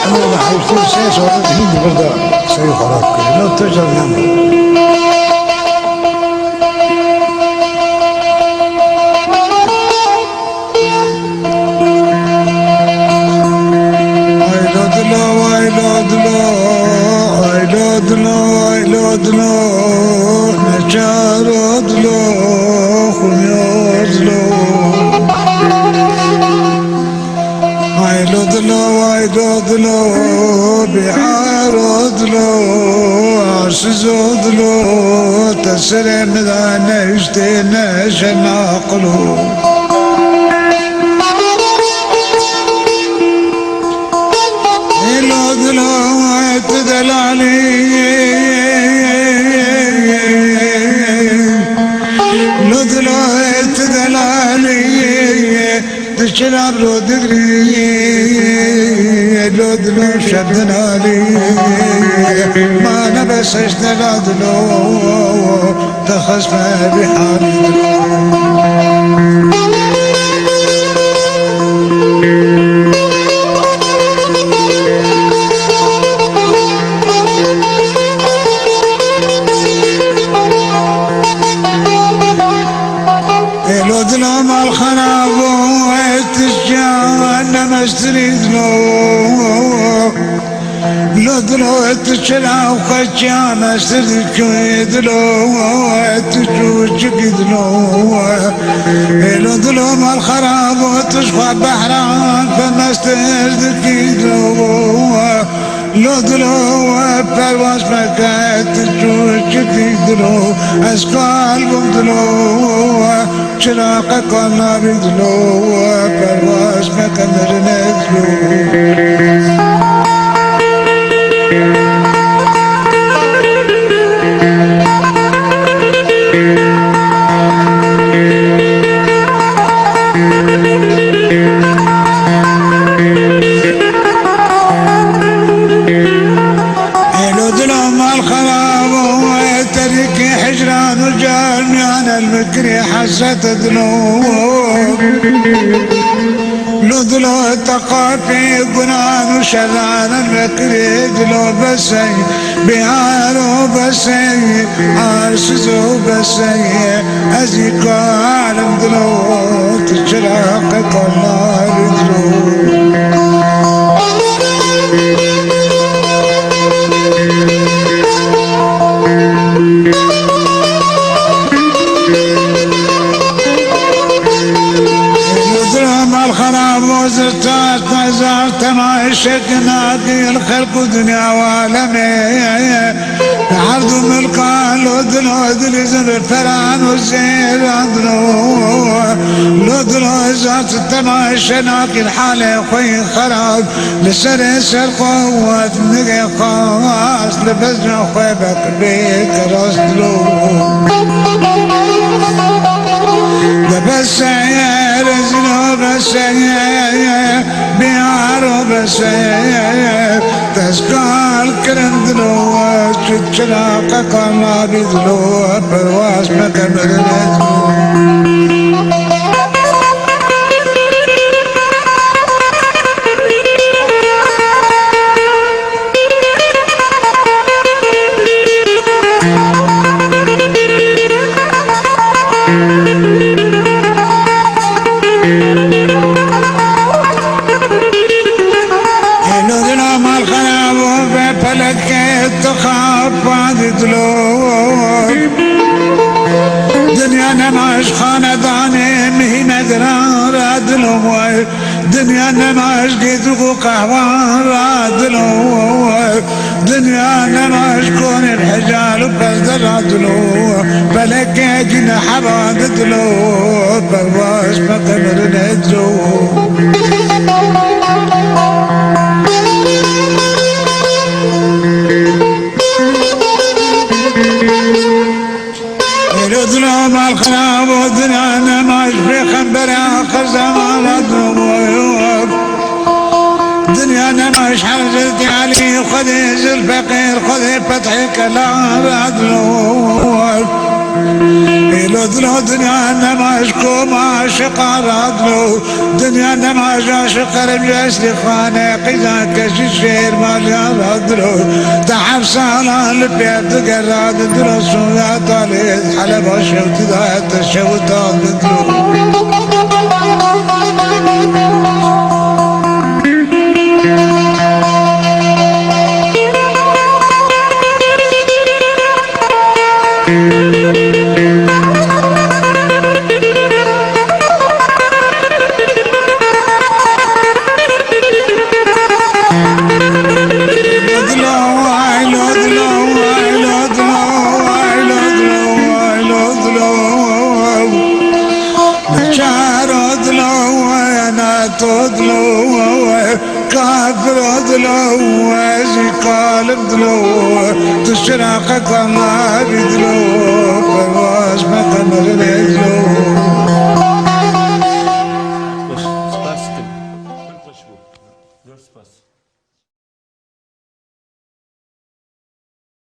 أنا بحاول سياسة هندي برضه سيخرج لو تجر نمو تسلم ذا نشتنا شناقلو الأذلو تدلالي الأذلو تدلالي تشرب له دقري الأذلو شدنا لي ما نبس اشتغل له تخصم بحالي الأذلام الخراب ويتشجع مستريد له لدلو تشلا وخجانا سرك يدلو تشوش كدلو لدلو ما الخراب وتشفى بحران فالناس تهزك يدلو لدلو برواز مكات تشوش كدلو اسقال بمدلو شراقة قلنا بدلو برواز مكات نزلو المكري حست ذنوب لذلو تقافي قنان وشذان المكري ذلو بسي بيارو بسي عرسزو بسي أزيكو عالم ذلو تشراق قلال ذلو وزرتات نزارت ما شكنا في الخلق دنيا وعالمي عرض ملقان لودلو دلزن الفران والزير عندلو لودلو زارت التما شناك الحالة خوي خراب لسرس القوات نقي خاص لبزن خوي بك راسدلو بسير زنو بسير بيارو بسير تسكال كرندلو شراقة قمنا بذلو برواز مكمل نزلو دنيا نماش خانداني مهنة درار دلو دنيا نماش قدرو قهوان رادلو دنيا نماش كون الحجال وبزدر دلو فلك جناح بادلو برواش مقبر ندلو الظلام الخراب ودنيا نماش في خنبر آخر زمان الدموع دنيا نماش حرزتي علي خذي الفقير خذي فتحك لا ادلو دنيا ما اشكو ما شقار ادلو دنيا ما جاشق رجس لخانه قزاك الشير ما جار ادلو تعب سالا البيت قراد درسو يا طالب حلب الشوت ذات الشوت ادلو كافر ادلو قالب دلو تشرق قمر دلو